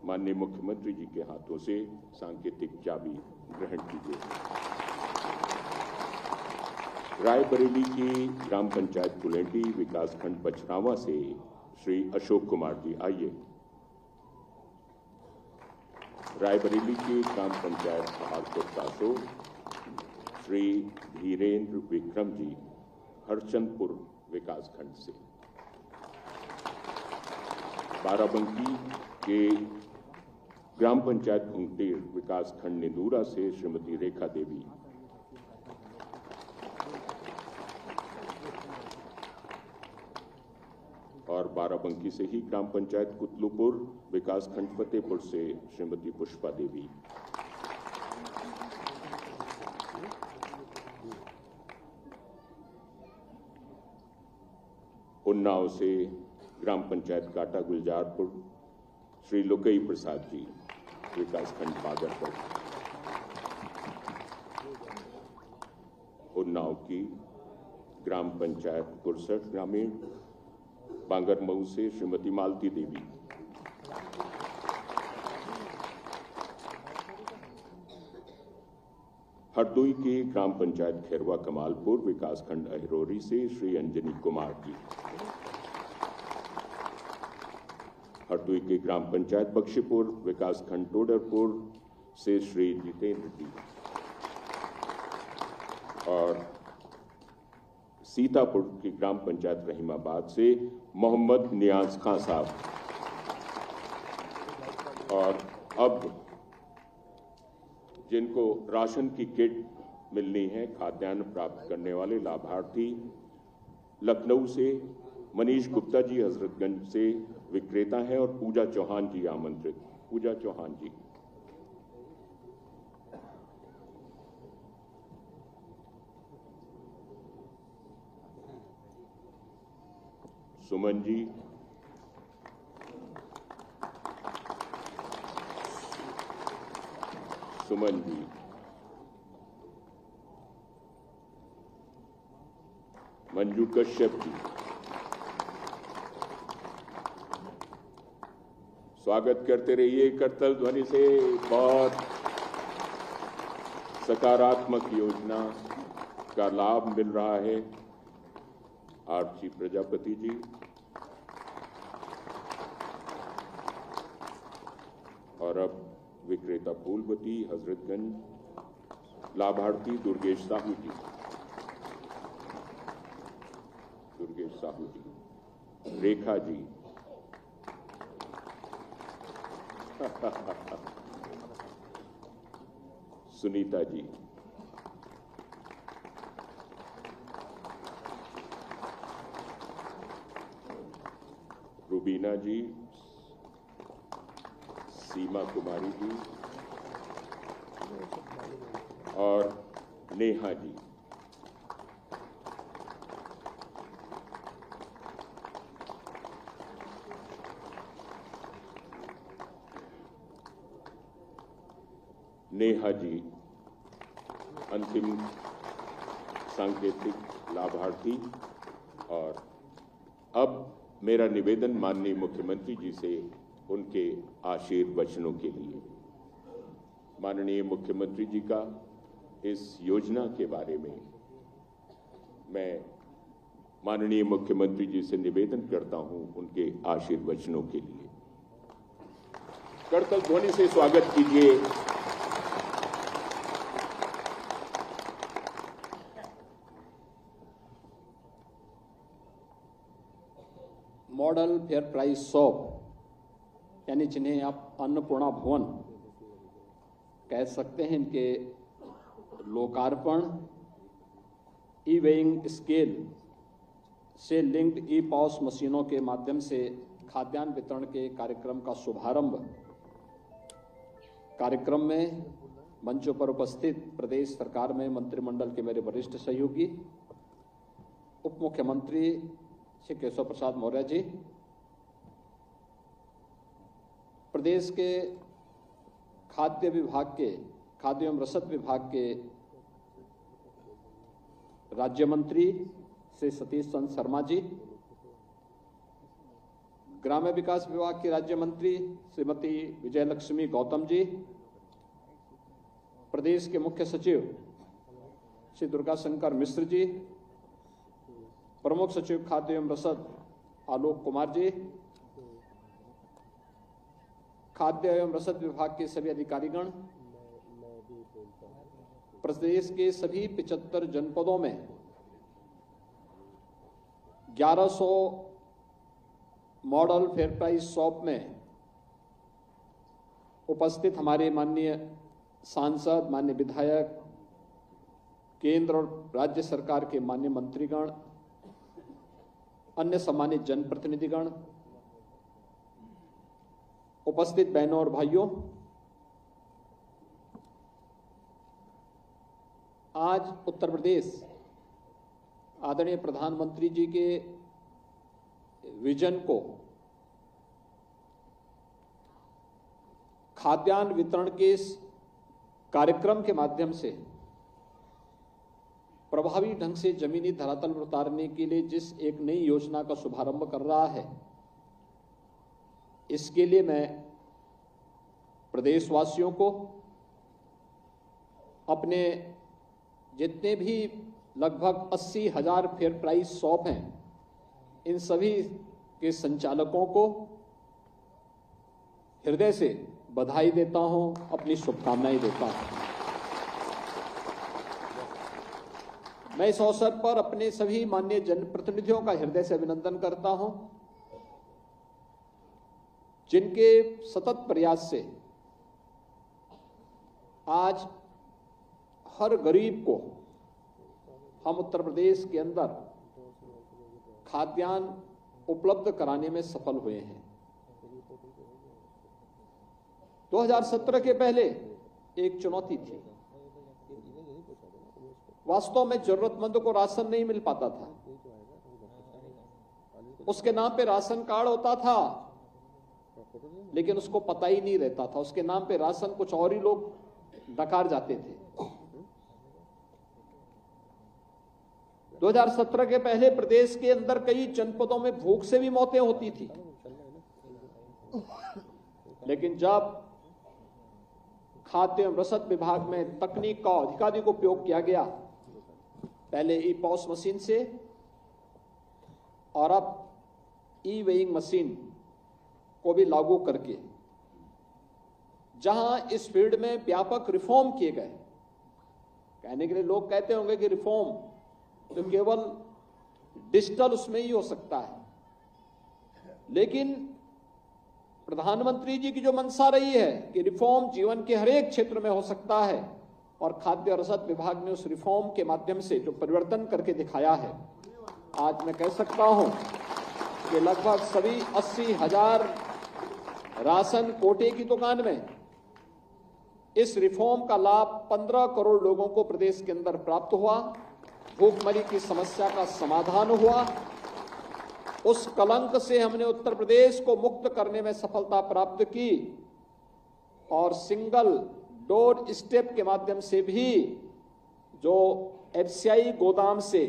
माननीय मुख्यमंत्री जी के हाथों से सांकेतिक चाबी ग्रहण कीजिए। रायबरेली की ग्राम पंचायत कुलेंटी विकासखंड पचरावा से श्री अशोक कुमार जी आइए। रायबरेली की ग्राम पंचायत पहाड़पुर तासो श्री धीरेन्द्र विक्रम जी हरचंदपुर विकासखंड से। बाराबंकी के ग्राम पंचायत घुंगटेर विकासखंड निंदूरा से श्रीमती रेखा देवी। और बाराबंकी से ही ग्राम पंचायत कुतलुपुर विकासखंड फतेहपुर से श्रीमती पुष्पा देवी। उन्नाव से ग्राम पंचायत काटा गुलजारपुर श्री लुकई प्रसाद जी विकासखंड बागरपुर। उन्नाव की ग्राम पंचायत कुरसठ ग्रामीण बांगरमऊ से श्रीमती मालती देवी। हरदोई की ग्राम पंचायत खैरवा कमालपुर विकासखंड अहरोरी से श्री अंजनी कुमार जी। हरदोई की ग्राम पंचायत बख्शीपुर विकासखंड टोडरपुर से श्री जितेंद्र जी। और सीतापुर की ग्राम पंचायत रहीमाबाद से मोहम्मद नियाज खान साहब। और अब जिनको राशन की किट मिलनी है, खाद्यान्न प्राप्त करने वाले लाभार्थी लखनऊ से मनीष गुप्ता जी हजरतगंज से विक्रेता हैं और पूजा चौहान जी आमंत्रित। पूजा चौहान जी। सुमन जी। सुमन जी। मंजू कश्यप जी। स्वागत करते रहिए करतल ध्वनि से। बहुत सकारात्मक योजना का लाभ मिल रहा है। आरती प्रजापति जी। और अब विक्रेता फूलवती हजरतगंज लाभार्थी दुर्गेश साहू जी। दुर्गेश साहू जी। रेखा जी। सुनीता जी। रुबीना जी। सीमा कुमारी जी और नेहा जी। नेहा जी अंतिम सांकेतिक लाभार्थी। और अब मेरा निवेदन माननीय मुख्यमंत्री जी से उनके आशीर्वचनों के लिए। माननीय मुख्यमंत्री जी का इस योजना के बारे में मैं माननीय मुख्यमंत्री जी से निवेदन करता हूं उनके आशीर्वचनों के लिए। करतल ध्वनि से स्वागत कीजिए मॉडल फेयर प्राइस शॉप यानी जिन्हें आप अन्नपूर्णा भवन कह सकते हैं, इनके लोकार्पण ई वेइंग स्केल से लिंक्ड ई पॉस मशीनों के माध्यम से खाद्यान्न वितरण के कार्यक्रम का शुभारंभ। कार्यक्रम में मंचों पर उपस्थित प्रदेश सरकार में मंत्रिमंडल के मेरे वरिष्ठ सहयोगी, उप मुख्यमंत्री श्री केशव प्रसाद मौर्य जी, प्रदेश के खाद्य विभाग के खाद्य एवं रसद विभाग के राज्य मंत्री श्री सतीश चंद्र शर्मा जी, ग्राम्य विकास विभाग की राज्य मंत्री श्रीमती विजयलक्ष्मी गौतम जी, प्रदेश के मुख्य सचिव श्री दुर्गा शंकर मिश्र जी, प्रमुख सचिव खाद्य एवं रसद आलोक कुमार जी, खाद्य एवं रसद विभाग के सभी अधिकारीगण, प्रदेश के सभी 75 जनपदों में 1100 मॉडल फेयर प्राइस शॉप में उपस्थित हमारे माननीय सांसद, माननीय विधायक, केंद्र और राज्य सरकार के माननीय मंत्रीगण, अन्य सम्मानित जनप्रतिनिधिगण, उपस्थित बहनों और भाइयों, आज उत्तर प्रदेश आदरणीय प्रधानमंत्री जी के विजन को खाद्यान्न वितरण के इस कार्यक्रम के माध्यम से प्रभावी ढंग से जमीनी धरातल पर उतारने के लिए जिस एक नई योजना का शुभारंभ कर रहा है, इसके लिए मैं प्रदेशवासियों को, अपने जितने भी लगभग 80,000 फेयर प्राइस शॉप हैं, इन सभी के संचालकों को हृदय से बधाई देता हूं, अपनी शुभकामनाएं देता हूं। मैं इस अवसर पर अपने सभी माननीय जनप्रतिनिधियों का हृदय से अभिनंदन करता हूं, जिनके सतत प्रयास से आज हर गरीब को हम उत्तर प्रदेश के अंदर खाद्यान्न उपलब्ध कराने में सफल हुए हैं। 2017 के पहले एक चुनौती थी। वास्तव में जरूरतमंदों को राशन नहीं मिल पाता था। उसके नाम पे राशन कार्ड होता था, लेकिन उसको पता ही नहीं रहता था। उसके नाम पे राशन कुछ और ही लोग डकार जाते थे। 2017 के पहले प्रदेश के अंदर कई जनपदों में भूख से भी मौतें होती थी, लेकिन जब खाद्य एवं रसद विभाग में तकनीक का अधिकाधिक उपयोग किया गया, पहले ई पॉस मशीन से और अब ई वेइंग मशीन को भी लागू करके, जहां इस फील्ड में व्यापक रिफॉर्म किए गए। कहने के लिए लोग कहते होंगे कि रिफॉर्म तो केवल डिजिटल उसमें ही हो सकता है, लेकिन प्रधानमंत्री जी की जो मंशा रही है कि रिफॉर्म जीवन के हर एक क्षेत्र में हो सकता है, और खाद्य और रसद विभाग ने उस रिफॉर्म के माध्यम से जो परिवर्तन करके दिखाया है, आज मैं कह सकता हूं कि लगभग सभी 80,000 राशन कोटे की दुकान में इस रिफॉर्म का लाभ 15 करोड़ लोगों को प्रदेश के अंदर प्राप्त हुआ। भूखमरी की समस्या का समाधान हुआ। उस कलंक से हमने उत्तर प्रदेश को मुक्त करने में सफलता प्राप्त की, और सिंगल डोर स्टेप के माध्यम से भी जो एफसीआई गोदाम से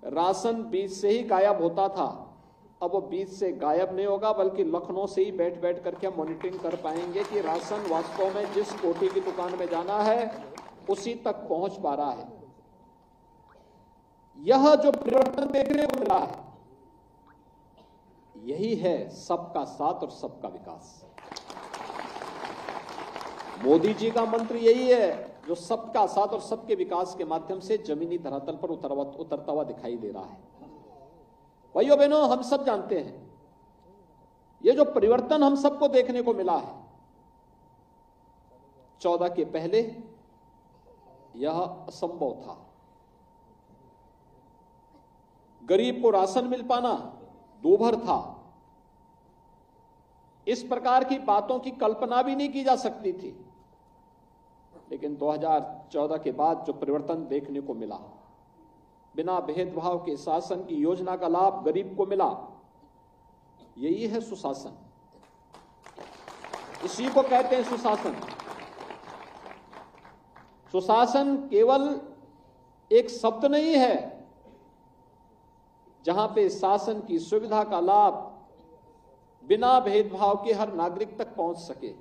राशन बीच से ही गायब होता था, अब वो बीच से गायब नहीं होगा, बल्कि लखनऊ से ही बैठ बैठ करके हम मॉनिटरिंग कर पाएंगे कि राशन वास्तव में जिस कोटे की दुकान में जाना है उसी तक पहुंच पा रहा है। यह जो परिवर्तन देखने को मिला है, यही है सबका साथ और सबका विकास। मोदी जी का मंत्र यही है, जो सबका साथ और सबके विकास के माध्यम से जमीनी धरातल पर उतरता हुआ दिखाई दे रहा है। भाइयों बहनों, हम सब जानते हैं ये जो परिवर्तन हम सबको देखने को मिला है, 14 के पहले यह असंभव था। गरीब को राशन मिल पाना दूभर था। इस प्रकार की बातों की कल्पना भी नहीं की जा सकती थी। लेकिन 2014 के बाद जो परिवर्तन देखने को मिला, बिना भेदभाव के शासन की योजना का लाभ गरीब को मिला, यही है सुशासन। इसी को कहते हैं सुशासन। सुशासन केवल एक शब्द नहीं है, जहां पे शासन की सुविधा का लाभ बिना भेदभाव के हर नागरिक तक पहुंच सके,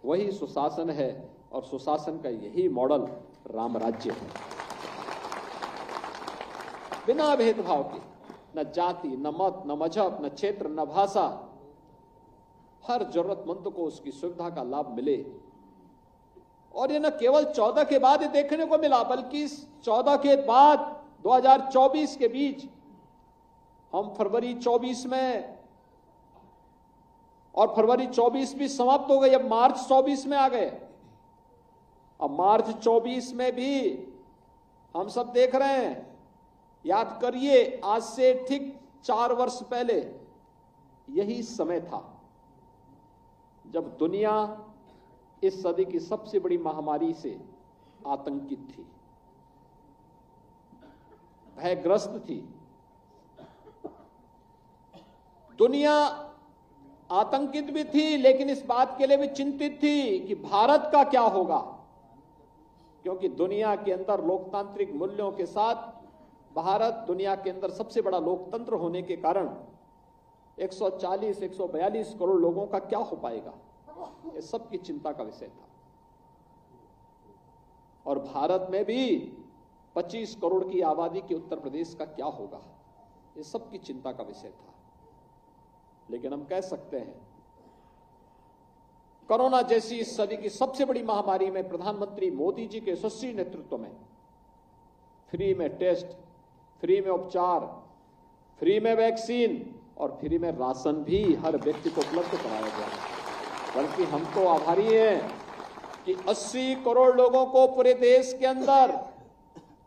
वही सुशासन है। और सुशासन का यही मॉडल राम राज्य है। बिना भेदभाव के, न जाति, न मत, न मजहब, न क्षेत्र, न भाषा, हर जरूरतमंद को उसकी सुविधा का लाभ मिले। और ये न केवल 14 के बाद ये देखने को मिला, बल्कि 14 के बाद 2024 के बीच हम फरवरी 24 में, और फरवरी 24 भी समाप्त हो गई, अब मार्च 24 में आ गए। अब मार्च 24 में भी हम सब देख रहे हैं, याद करिए आज से ठीक 4 वर्ष पहले यही समय था जब दुनिया इस सदी की सबसे बड़ी महामारी से आतंकित थी, भयग्रस्त थी। दुनिया आतंकित भी थी, लेकिन इस बात के लिए भी चिंतित थी कि भारत का क्या होगा, क्योंकि दुनिया के अंदर लोकतांत्रिक मूल्यों के साथ भारत दुनिया के अंदर सबसे बड़ा लोकतंत्र होने के कारण 140-142 करोड़ लोगों का क्या हो पाएगा, ये सबकी चिंता का विषय था। और भारत में भी 25 करोड़ की आबादी के उत्तर प्रदेश का क्या होगा, ये सबकी चिंता का विषय था। लेकिन हम कह सकते हैं, कोरोना जैसी इस सदी की सबसे बड़ी महामारी में प्रधानमंत्री मोदी जी के यशस्वी नेतृत्व में फ्री में टेस्ट, फ्री में उपचार, फ्री में वैक्सीन और फ्री में राशन भी हर व्यक्ति को उपलब्ध कराया गया। बल्कि हम तो आभारी हैं कि 80 करोड़ लोगों को पूरे देश के अंदर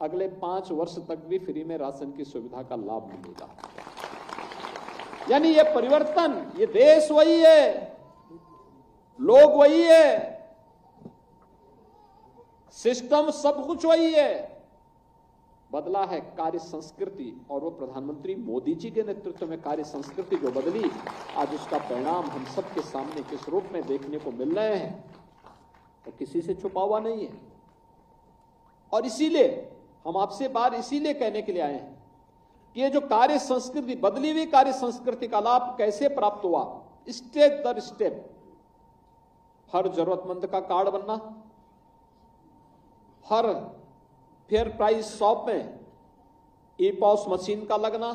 अगले 5 वर्ष तक भी फ्री में राशन की सुविधा का लाभ मिलेगा। यानी ये परिवर्तन, ये देश वही है, लोग वही है, सिस्टम सब कुछ वही है, बदला है कार्य संस्कृति। और वो प्रधानमंत्री मोदी जी के नेतृत्व में कार्य संस्कृति जो बदली, आज उसका परिणाम हम सबके सामने किस रूप में देखने को मिल रहे हैं, तो किसी से छुपा हुआ नहीं है। और इसीलिए हम आपसे बात इसीलिए कहने के लिए आए हैं कि ये जो कार्य संस्कृति, बदली हुई कार्य संस्कृति का लाभ कैसे प्राप्त हुआ, स्टेप दर स्टेप, हर जरूरतमंद का कार्ड बनना, हर फेयर प्राइस शॉप में ई-पॉस मशीन का लगना,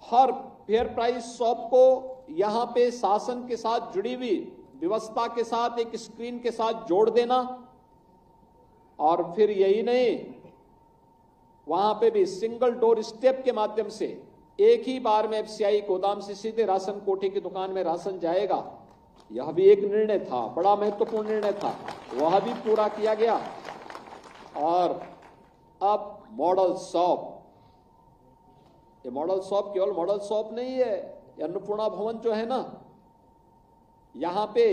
हर फेयर प्राइस शॉप को यहां पे शासन के साथ जुड़ी हुई व्यवस्था के साथ एक स्क्रीन के साथ जोड़ देना। और फिर यही नहीं, वहां पे भी सिंगल डोर स्टेप के माध्यम से एक ही बार में एफसीआई गोदाम से सीधे राशन कोठी की दुकान में राशन जाएगा। यह भी एक निर्णय था, बड़ा महत्वपूर्ण निर्णय था, वह भी पूरा किया गया। और अब मॉडल शॉप, ये मॉडल शॉप केवल मॉडल शॉप नहीं है, ये अन्नपूर्णा भवन जो है ना, यहां पे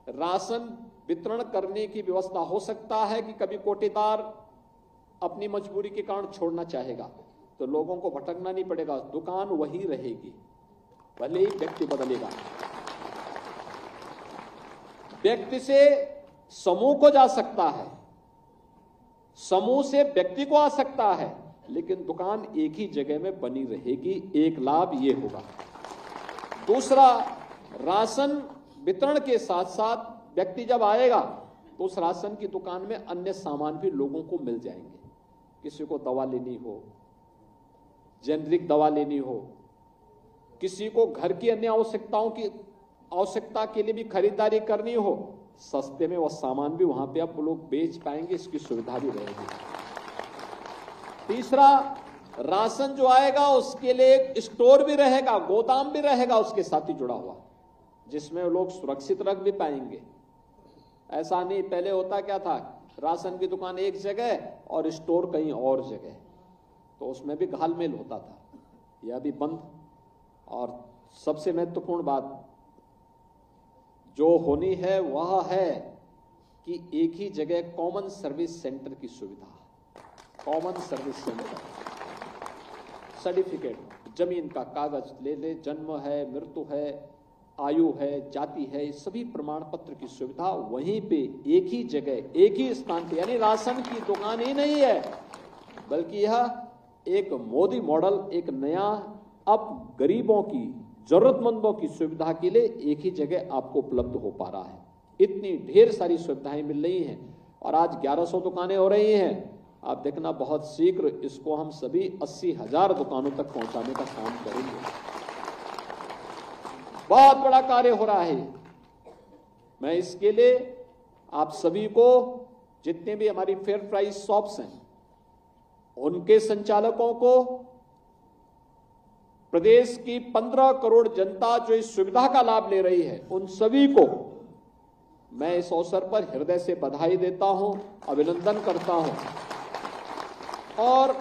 राशन वितरण करने की व्यवस्था हो सकता है कि कभी कोटेदार अपनी मजबूरी के कारण छोड़ना चाहेगा, तो लोगों को भटकना नहीं पड़ेगा, दुकान वही रहेगी, भले ही व्यक्ति बदलेगा। व्यक्ति से समूह को जा सकता है, समूह से व्यक्ति को आ सकता है, लेकिन दुकान एक ही जगह में बनी रहेगी। एक लाभ ये होगा। दूसरा, राशन वितरण के साथ साथ व्यक्ति जब आएगा तो उस राशन की दुकान में अन्य सामान भी लोगों को मिल जाएंगे। किसी को दवा लेनी हो, जेनरिक दवा लेनी हो, किसी को घर की अन्य आवश्यकता के लिए भी खरीदारी करनी हो, सस्ते में वह सामान भी वहां पे आप लोग बेच पाएंगे, इसकी सुविधा भी रहेगी। तीसरा, राशन जो आएगा उसके लिए एक स्टोर भी रहेगा, गोदाम भी रहेगा उसके साथ ही जुड़ा हुआ, जिसमें लोग सुरक्षित रख भी पाएंगे। ऐसा नहीं, पहले होता क्या था, राशन की दुकान एक जगह और स्टोर कहीं और जगह, तो उसमें भी घालमेल होता था, यह भी बंद। और सबसे महत्वपूर्ण बात जो होनी है वह है कि एक ही जगह कॉमन सर्विस सेंटर की सुविधा, कॉमन सर्विस सेंटर, सर्टिफिकेट, जमीन का कागज ले ले, जन्म है, मृत्यु है, आयु है, जाति है, सभी प्रमाण पत्र की सुविधा वहीं पे एक ही जगह एक ही स्थान पे, यानी राशन की दुकान ही नहीं है, बल्कि यह एक मोदी मॉडल, एक नया अब गरीबों की, जरूरतमंदों की सुविधा के लिए एक ही जगह आपको उपलब्ध हो पा रहा है। इतनी ढेर सारी सुविधाएं मिल रही हैं और आज 1100 दुकानें हो रही हैं। आप देखना बहुत शीघ्र इसको हम सभी 80,000 दुकानों तक पहुंचाने का काम करेंगे। बहुत बड़ा कार्य हो रहा है। मैं इसके लिए आप सभी को, जितने भी हमारी फेयर प्राइस शॉप्स हैं, उनके संचालकों को, प्रदेश की 15 करोड़ जनता जो इस सुविधा का लाभ ले रही है, उन सभी को मैं इस अवसर पर हृदय से बधाई देता हूं, अभिनंदन करता हूं। और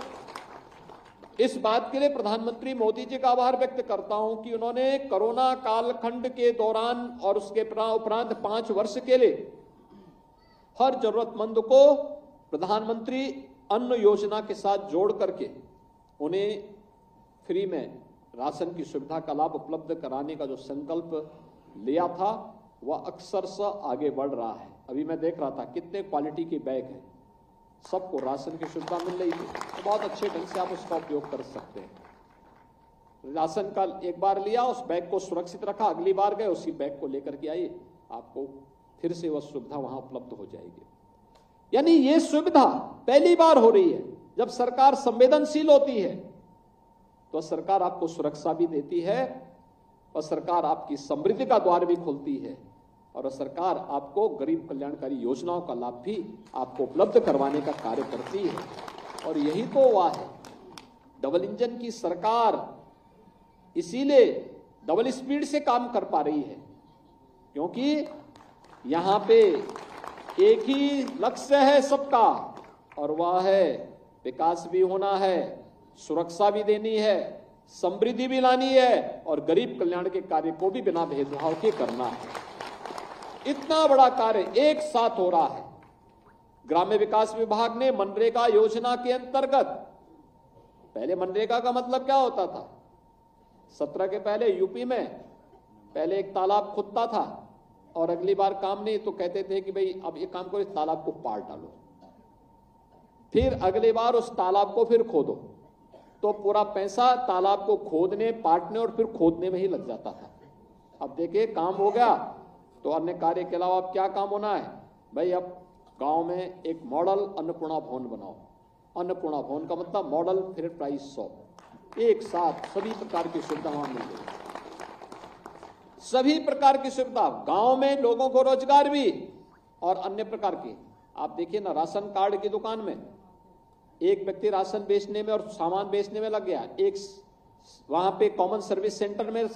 इस बात के लिए प्रधानमंत्री मोदी जी का आभार व्यक्त करता हूं कि उन्होंने कोरोना कालखंड के दौरान और उसके उपरांत 5 वर्ष के लिए हर जरूरतमंद को प्रधानमंत्री अन्न योजना के साथ जोड़ करके उन्हें फ्री में राशन की सुविधा का लाभ उपलब्ध कराने का जो संकल्प लिया था, वह अक्षरशः आगे बढ़ रहा है। अभी मैं देख रहा था कितने क्वालिटी के बैग हैं, सबको राशन की सुविधा मिल रही है, तो बहुत अच्छे ढंग से आप उसका उपयोग कर सकते हैं। राशन का एक बार लिया, उस बैग को सुरक्षित रखा, अगली बार गए उसी बैग को लेकर के आइए, आपको फिर से वह सुविधा वहां उपलब्ध हो जाएगी। यानी ये सुविधा पहली बार हो रही है। जब सरकार संवेदनशील होती है तो सरकार आपको सुरक्षा भी देती है और सरकार आपकी समृद्धि का द्वार भी खोलती है और सरकार आपको गरीब कल्याणकारी योजनाओं का लाभ भी आपको उपलब्ध करवाने का कार्य करती है। और यही तो वह है, डबल इंजन की सरकार इसीलिए डबल स्पीड से काम कर पा रही है, क्योंकि यहां पे एक ही लक्ष्य है सबका, और वह है विकास भी होना है, सुरक्षा भी देनी है, समृद्धि भी लानी है और गरीब कल्याण के कार्य को भी बिना भेदभाव के करना है। इतना बड़ा कार्य एक साथ हो रहा है। ग्राम्य विकास विभाग ने मनरेगा योजना के अंतर्गत, पहले मनरेगा का मतलब क्या होता था, 17 के पहले यूपी में पहले एक तालाब खुदता था और अगली बार काम नहीं तो कहते थे कि भाई अब ये काम करो, इस तालाब को पार डालो, फिर अगली बार उस तालाब को फिर खोदो, तो पूरा पैसा तालाब को खोदने, पाटने और फिर खोदने में ही लग जाता था। अब देखिए काम हो गया, तो अन्य कार्य के अलावा अब क्या काम होना है भाई, अब गांव में एक मॉडल अन्नपूर्णा भवन बनाओ। अन्नपूर्णा भवन का मतलब मॉडल फेयर प्राइस शॉप, एक साथ सभी प्रकार की सुविधा वहां मिल गई, सभी प्रकार की सुविधा, गांव में लोगों को रोजगार भी और अन्य प्रकार की। आप देखिए ना, राशन कार्ड की दुकान में एक व्यक्ति राशन बेचने में और सामान बेचने में लग गया, एक वहां पे कॉमन सर्विस सेंटर में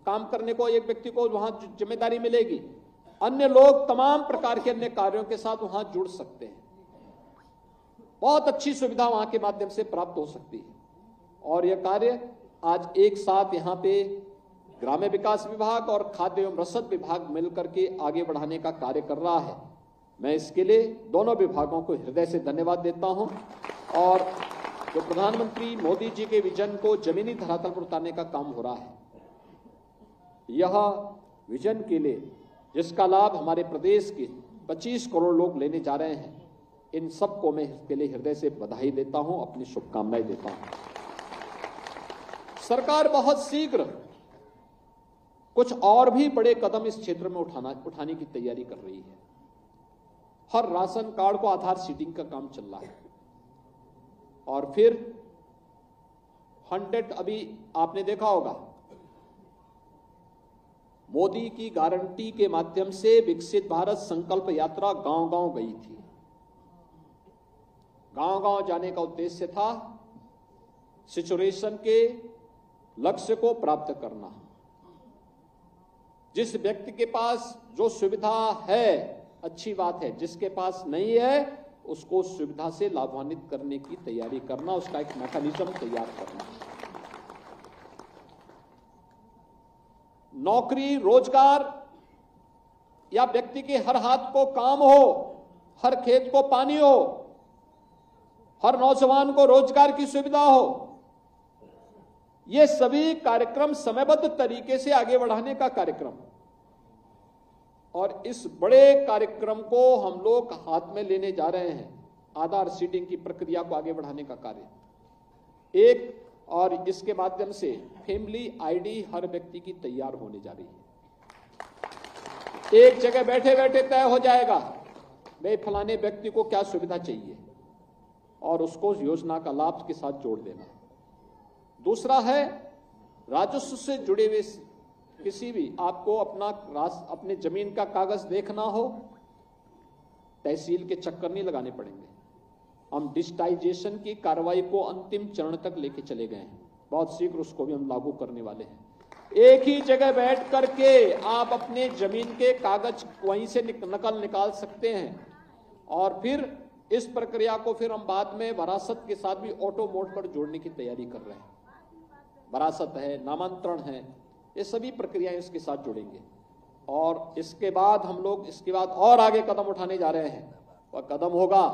काम करने को एक व्यक्ति को वहां जिम्मेदारी मिलेगी, अन्य लोग तमाम प्रकार के अन्य कार्यों के साथ वहां जुड़ सकते हैं। बहुत अच्छी सुविधा वहां के माध्यम से प्राप्त हो सकती है और यह कार्य आज एक साथ यहां पे ग्राम्य विकास विभाग और खाद्य एवं रसद विभाग मिलकर के आगे बढ़ाने का कार्य कर रहा है। मैं इसके लिए दोनों विभागों को हृदय से धन्यवाद देता हूं और जो प्रधानमंत्री मोदी जी के विजन को जमीनी धरातल पर उतारने का काम हो रहा है, यह विजन के लिए जिसका लाभ हमारे प्रदेश के 25 करोड़ लोग लेने जा रहे हैं, इन सबको मैं इसके लिए हृदय से बधाई देता हूं, अपनी शुभकामनाएं देता हूं। सरकार बहुत शीघ्र कुछ और भी बड़े कदम इस क्षेत्र में उठाने की तैयारी कर रही है। हर राशन कार्ड को आधार सीडिंग का काम चल रहा है और फिर 100, अभी आपने देखा होगा मोदी की गारंटी के माध्यम से विकसित भारत संकल्प यात्रा गांव-गांव गई थी। गांव-गांव जाने का उद्देश्य था सिचुएशन के लक्ष्य को प्राप्त करना। जिस व्यक्ति के पास जो सुविधा है अच्छी बात है, जिसके पास नहीं है उसको सुविधा से लाभान्वित करने की तैयारी करना, उसका एक मैकेनिज्म तैयार करना। नौकरी, रोजगार या व्यक्ति के हर हाथ को काम हो, हर खेत को पानी हो, हर नौजवान को रोजगार की सुविधा हो, ये सभी कार्यक्रम समयबद्ध तरीके से आगे बढ़ाने का कार्यक्रम। और इस बड़े कार्यक्रम को हम लोग हाथ में लेने जा रहे हैं, आधार सीडिंग की प्रक्रिया को आगे बढ़ाने का कार्य। एक और इसके माध्यम से फैमिली आईडी हर व्यक्ति की तैयार होने जा रही है। एक जगह बैठे बैठे तय हो जाएगा भाई फलाने व्यक्ति को क्या सुविधा चाहिए और उसको योजना का लाभ के साथ जोड़ देना। दूसरा है राजस्व से जुड़े हुए किसी भी आपको अपने जमीन का कागज देखना हो, तहसील के चक्कर नहीं लगाने पड़ेंगे। हम डिजिटाइजेशन की कार्रवाई को अंतिम चरण तक लेके चले गए हैं, बहुत शीघ्र उसको भी हम लागू करने वाले हैं। एक ही जगह बैठ करके आप अपने जमीन के कागज वहीं से नकल निकाल सकते हैं और फिर इस प्रक्रिया को फिर हम बाद में वरासत के साथ भी ऑटो मोड पर जोड़ने की तैयारी कर रहे हैं। वरासत है, नामांतरण है, ये सभी प्रक्रियाएं इसके साथ जुड़ेंगे और इसके बाद हम लोग इसके बाद और आगे कदम उठाने जा रहे हैं। वह कदम होगा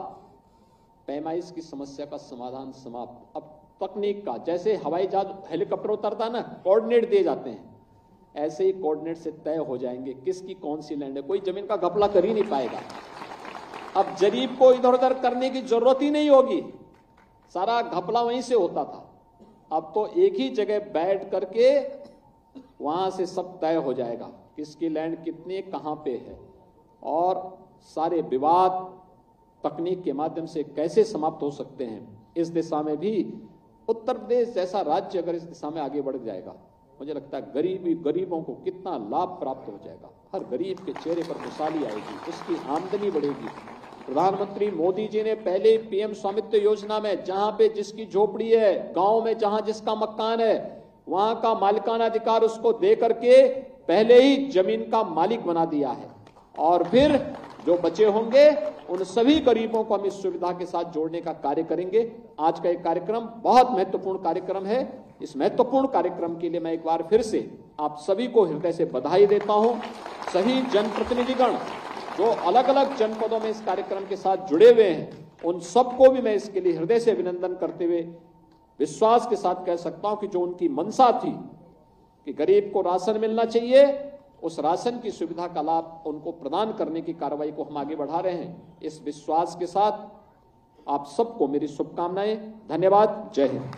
पैमाइश की समस्या का समाधान समाप्त। अब तकनीक का, जैसे हवाई जहाज हेलीकॉप्टर उतरता ना, कोऑर्डिनेट दिए जाते हैं, ऐसे ही कोऑर्डिनेट से तय हो जाएंगे किसकी कौन सी लैंड है। कोई जमीन का घपला कर ही नहीं पाएगा। अब जरीब को इधर उधर करने की जरूरत ही नहीं होगी, सारा घपला वहीं से होता था। अब तो एक ही जगह बैठ करके वहां से सब तय हो जाएगा किसकी लैंड कितनी कहां पे है और सारे विवाद तकनीक के माध्यम से कैसे समाप्त हो सकते हैं। इस दिशा में भी उत्तर प्रदेश जैसा राज्य अगर इस दिशा में आगे बढ़ जाएगा, मुझे लगता है गरीबों को कितना लाभ प्राप्त हो जाएगा। हर गरीब के चेहरे पर खुशहाली आएगी, उसकी आमदनी बढ़ेगी। प्रधानमंत्री मोदी जी ने पहले पीएम स्वामित्व योजना में जहां पे जिसकी झोपड़ी है, गांव में जहां जिसका मकान है, वहां का मालिकाना अधिकार उसको दे करके पहले ही जमीन का मालिक बना दिया है और फिर जो बचे होंगे उन सभी गरीबों को हम इस सुविधा के साथ जोड़ने का कार्य करेंगे। आज का एक कार्यक्रम बहुत महत्वपूर्ण कार्यक्रम है। इस महत्वपूर्ण कार्यक्रम के लिए मैं एक बार फिर से आप सभी को हृदय से बधाई देता हूं। सभी जनप्रतिनिधिगण जो अलग अलग जनपदों में इस कार्यक्रम के साथ जुड़े हुए हैं, उन सबको भी मैं इसके लिए हृदय से अभिनंदन करते हुए विश्वास के साथ कह सकता हूं कि जो उनकी मंशा थी कि गरीब को राशन मिलना चाहिए, उस राशन की सुविधा का लाभ उनको प्रदान करने की कार्रवाई को हम आगे बढ़ा रहे हैं। इस विश्वास के साथ आप सबको मेरी शुभकामनाएं। धन्यवाद। जय हिंद।